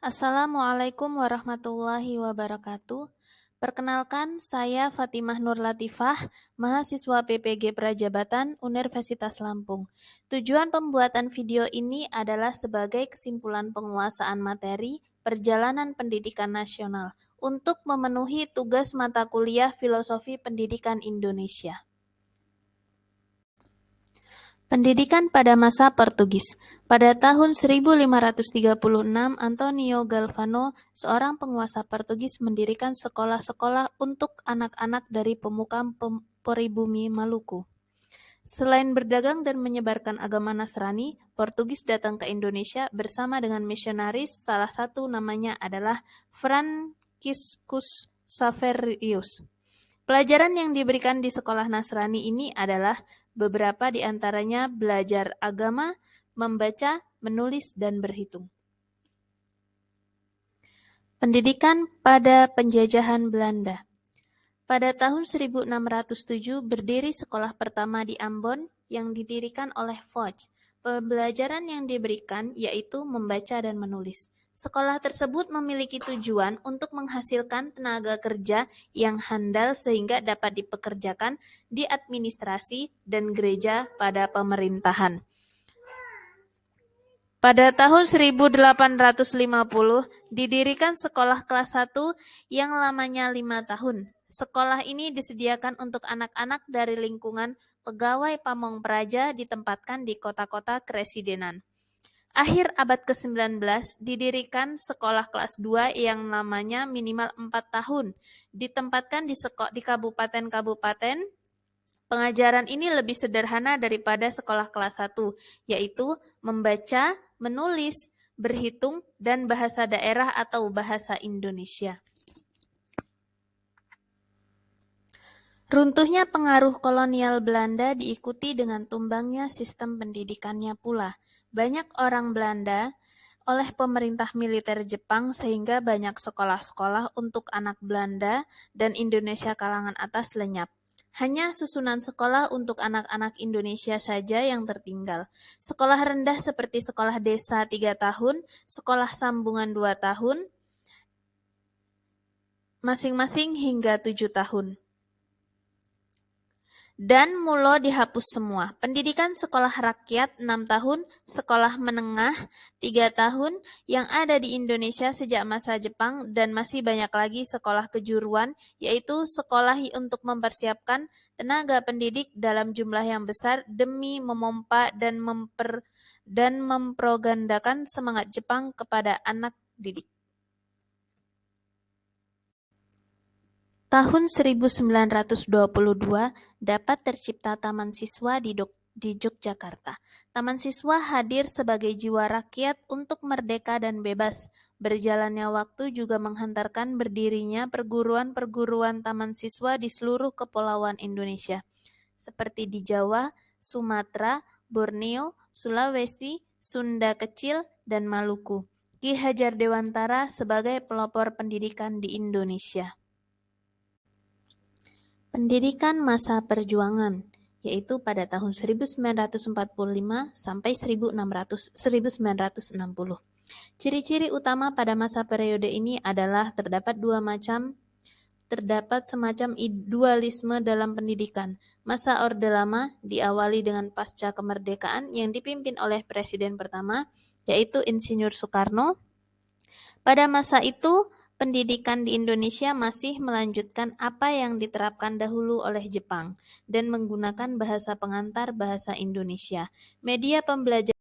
Assalamualaikum warahmatullahi wabarakatuh. Perkenalkan, saya Fatimah Nur Latifah, mahasiswa PPG Prajabatan Universitas Lampung. Tujuan pembuatan video ini adalah sebagai kesimpulan penguasaan materi perjalanan pendidikan nasional untuk memenuhi tugas mata kuliah Filosofi Pendidikan Indonesia. Pendidikan pada masa Portugis. Pada tahun 1536, Antonio Galvano, seorang penguasa Portugis, mendirikan sekolah-sekolah untuk anak-anak dari pemuka pribumi Maluku. Selain berdagang dan menyebarkan agama Nasrani, Portugis datang ke Indonesia bersama dengan misionaris, salah satu namanya adalah Franciscus Xaverius. Pelajaran yang diberikan di sekolah Nasrani ini adalah beberapa di antaranya belajar agama, membaca, menulis, dan berhitung. Pendidikan pada penjajahan Belanda. Pada tahun 1607 berdiri sekolah pertama di Ambon yang didirikan oleh Foch. Pembelajaran yang diberikan yaitu membaca dan menulis. Sekolah tersebut memiliki tujuan untuk menghasilkan tenaga kerja yang handal sehingga dapat dipekerjakan di administrasi dan gereja pada pemerintahan. Pada tahun 1850 didirikan sekolah kelas 1 yang lamanya 5 tahun. Sekolah ini disediakan untuk anak-anak dari lingkungan pegawai pamong praja ditempatkan di kota-kota keresidenan. Akhir abad ke-19 didirikan sekolah kelas 2 yang namanya minimal 4 tahun. Ditempatkan di kabupaten-kabupaten. Pengajaran ini lebih sederhana daripada sekolah kelas 1, yaitu membaca, menulis, berhitung, dan bahasa daerah atau bahasa Indonesia. Runtuhnya pengaruh kolonial Belanda diikuti dengan tumbangnya sistem pendidikannya pula. Banyak orang Belanda oleh pemerintah militer Jepang sehingga banyak sekolah-sekolah untuk anak Belanda dan Indonesia kalangan atas lenyap. Hanya susunan sekolah untuk anak-anak Indonesia saja yang tertinggal. Sekolah rendah seperti sekolah desa 3 tahun, sekolah sambungan 2 tahun, masing-masing hingga 7 tahun. Dan mulo dihapus semua. Pendidikan sekolah rakyat 6 tahun, sekolah menengah 3 tahun yang ada di Indonesia sejak masa Jepang dan masih banyak lagi sekolah kejuruan, yaitu sekolah untuk mempersiapkan tenaga pendidik dalam jumlah yang besar demi memompa dan mempropagandakan semangat Jepang kepada anak didik. Tahun 1922 dapat tercipta Taman Siswa di Yogyakarta. Taman Siswa hadir sebagai jiwa rakyat untuk merdeka dan bebas. Berjalannya waktu juga menghantarkan berdirinya perguruan-perguruan taman siswa di seluruh kepulauan Indonesia, seperti di Jawa, Sumatera, Borneo, Sulawesi, Sunda Kecil, dan Maluku. Ki Hajar Dewantara sebagai pelopor pendidikan di Indonesia. Pendidikan masa perjuangan, yaitu pada tahun 1945 sampai 1960. Ciri-ciri utama pada masa periode ini adalah terdapat semacam dualisme dalam pendidikan. Masa Orde Lama diawali dengan pasca kemerdekaan yang dipimpin oleh Presiden pertama, yaitu Insinyur Soekarno. Pada masa itu, pendidikan di Indonesia masih melanjutkan apa yang diterapkan dahulu oleh Jepang dan menggunakan bahasa pengantar bahasa Indonesia. Media pembelajaran